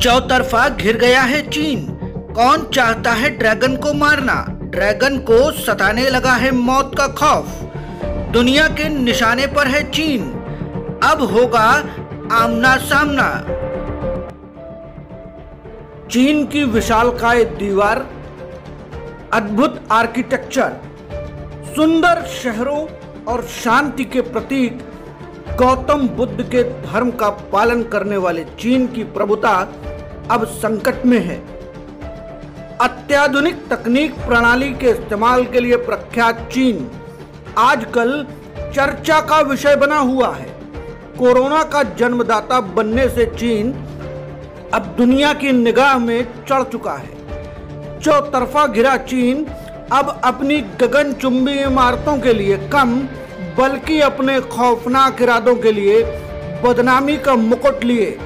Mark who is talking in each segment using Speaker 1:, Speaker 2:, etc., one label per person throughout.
Speaker 1: चौतरफा घिर गया है चीन। कौन चाहता है ड्रैगन को मारना? ड्रैगन को सताने लगा है मौत का खौफ। दुनिया के निशाने पर है चीन। अब होगा आमना सामना। चीन की विशालकाय दीवार, अद्भुत आर्किटेक्चर, सुंदर शहरों और शांति के प्रतीक गौतम बुद्ध के धर्म का पालन करने वाले चीन की प्रभुता अब संकट में है। अत्याधुनिक तकनीक प्रणाली के इस्तेमाल के लिए प्रख्यात चीन आजकल चर्चा का विषय बना हुआ है। कोरोना का जन्मदाता बनने से चीन अब दुनिया की निगाह में चढ़ चुका है। चौतरफा घिरा चीन अब अपनी गगनचुंबी इमारतों के लिए कम बल्कि अपने खौफनाक इरादों के लिए बदनामी का मुकुट लिए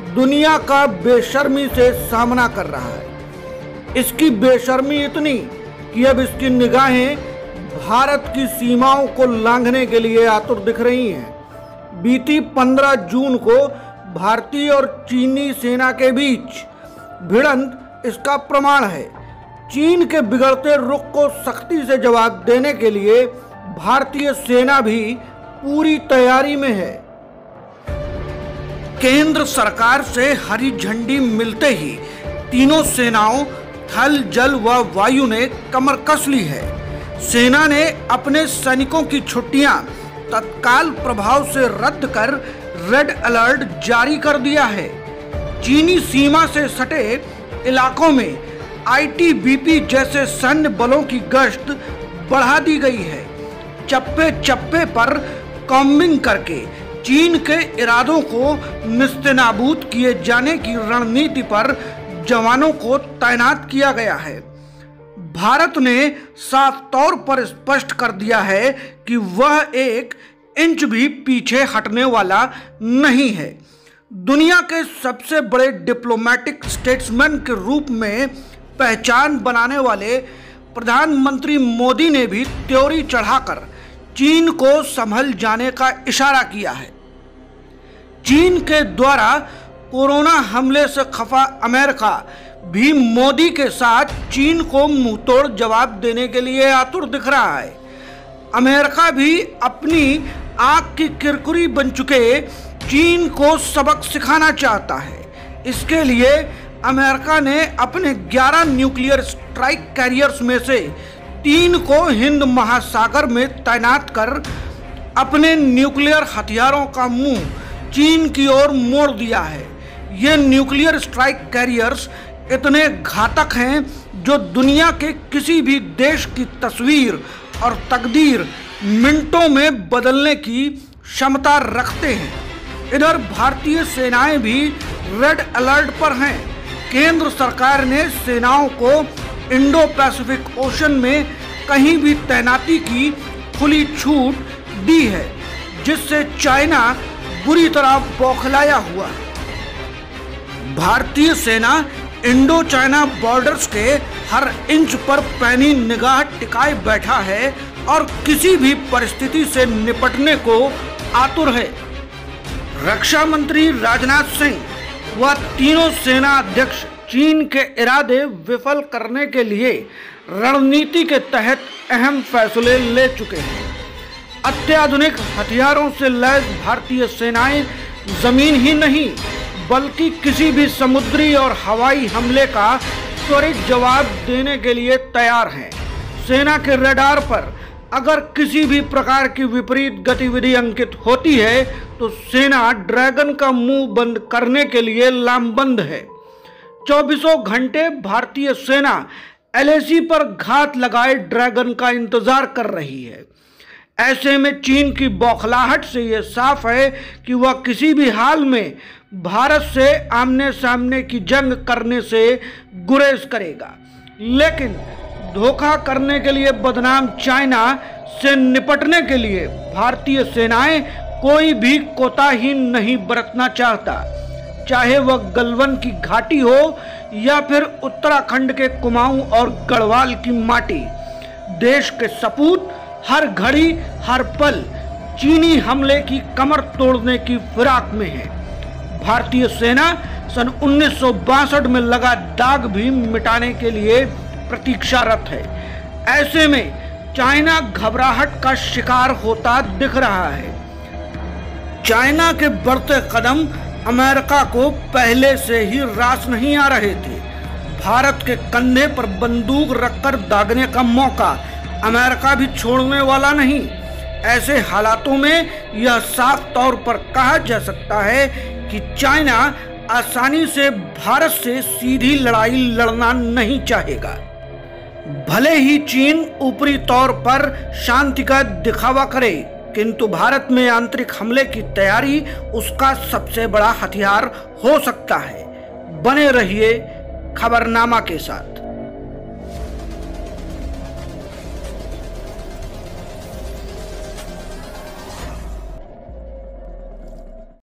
Speaker 1: दुनिया का बेशर्मी से सामना कर रहा है। इसकी बेशर्मी इतनी कि अब इसकी निगाहें भारत की सीमाओं को लांघने के लिए आतुर दिख रही हैं। बीती 15 जून को भारतीय और चीनी सेना के बीच भिड़ंत इसका प्रमाण है। चीन के बिगड़ते रुख को सख्ती से जवाब देने के लिए भारतीय सेना भी पूरी तैयारी में है। केंद्र सरकार से हरी झंडी मिलते ही तीनों सेनाओं थल, जल व वायु ने कमर कस ली है। सेना ने अपने सैनिकों की छुट्टियां तत्काल प्रभाव से रद्द कर रेड अलर्ट जारी कर दिया है। चीनी सीमा से सटे इलाकों में आईटीबीपी जैसे सैन्य बलों की गश्त बढ़ा दी गई है। चप्पे चप्पे पर कॉम्बिंग करके चीन के इरादों को निस्तेनाबूद किए जाने की रणनीति पर जवानों को तैनात किया गया है। भारत ने साफ तौर पर स्पष्ट कर दिया है कि वह एक इंच भी पीछे हटने वाला नहीं है। दुनिया के सबसे बड़े डिप्लोमेटिक स्टेट्समैन के रूप में पहचान बनाने वाले प्रधानमंत्री मोदी ने भी त्योरी चढ़ाकर चीन को संभल जाने का इशारा किया है। चीन के द्वारा कोरोना हमले से खफा अमेरिका भी मोदी के साथ चीन को मुंहतोड़ जवाब देने के लिए आतुर दिख रहा है। अमेरिका भी अपनी आग की किरकुरी बन चुके चीन को सबक सिखाना चाहता है। इसके लिए अमेरिका ने अपने 11 न्यूक्लियर स्ट्राइक कैरियर्स में से 3 को हिंद महासागर में तैनात कर अपने न्यूक्लियर हथियारों का मुंह चीन की ओर मोड़ दिया है। ये न्यूक्लियर स्ट्राइक कैरियर्स इतने घातक हैं जो दुनिया के किसी भी देश की तस्वीर और तकदीर मिनटों में बदलने की क्षमता रखते हैं। इधर भारतीय सेनाएं भी रेड अलर्ट पर हैं। केंद्र सरकार ने सेनाओं को इंडो पैसिफिक ओशन में कहीं भी तैनाती की खुली छूट दी है, जिससे चाइना बुरी तरह बौखलाया हुआ है। भारतीय सेना इंडो चाइना बॉर्डर्स के हर इंच पर पैनी निगाह टिकाए बैठा है और किसी भी परिस्थिति से निपटने को आतुर है। रक्षा मंत्री राजनाथ सिंह व तीनों सेना अध्यक्ष चीन के इरादे विफल करने के लिए रणनीति के तहत अहम फैसले ले चुके हैं। अत्याधुनिक हथियारों से लैस भारतीय सेनाएं जमीन ही नहीं बल्कि किसी भी समुद्री और हवाई हमले का त्वरित जवाब देने के लिए तैयार हैं। सेना के रडार पर अगर किसी भी प्रकार की विपरीत गतिविधि अंकित होती है तो सेना ड्रैगन का मुंह बंद करने के लिए लामबंद है। 24 घंटे भारतीय सेना एलएसी पर घात लगाए ड्रैगन का इंतजार कर रही है। ऐसे में चीन की बौखलाहट से यह साफ है कि वह किसी भी हाल में भारत से आमने सामने की जंग करने से गुरेज करेगा। लेकिन धोखा करने के लिए बदनाम चाइना से निपटने के लिए भारतीय सेनाएं कोई भी कोताही नहीं बरतना चाहता, चाहे वह गलवान की घाटी हो या फिर उत्तराखंड के कुमाऊं और गढ़वाल की माटी। देश के सपूत हर घड़ी हर पल चीनी हमले की कमर तोड़ने की फिराक में है। भारतीय सेना सन 1962 में लगा दाग भी मिटाने के लिए प्रतीक्षारत है। ऐसे में चाइना घबराहट का शिकार होता दिख रहा है। चाइना के बढ़ते कदम अमेरिका को पहले से ही रास नहीं आ रहे थे। भारत के कंधे पर बंदूक रखकर दागने का मौका अमेरिका भी छोड़ने वाला नहीं। ऐसे हालातों में यह साफ तौर पर कहा जा सकता है कि चाइना आसानी से भारत से सीधी लड़ाई लड़ना नहीं चाहेगा। भले ही चीन ऊपरी तौर पर शांति का दिखावा करे, किंतु भारत में आंतरिक हमले की तैयारी उसका सबसे बड़ा हथियार हो सकता है। बने रहिए खबरनामा के साथ।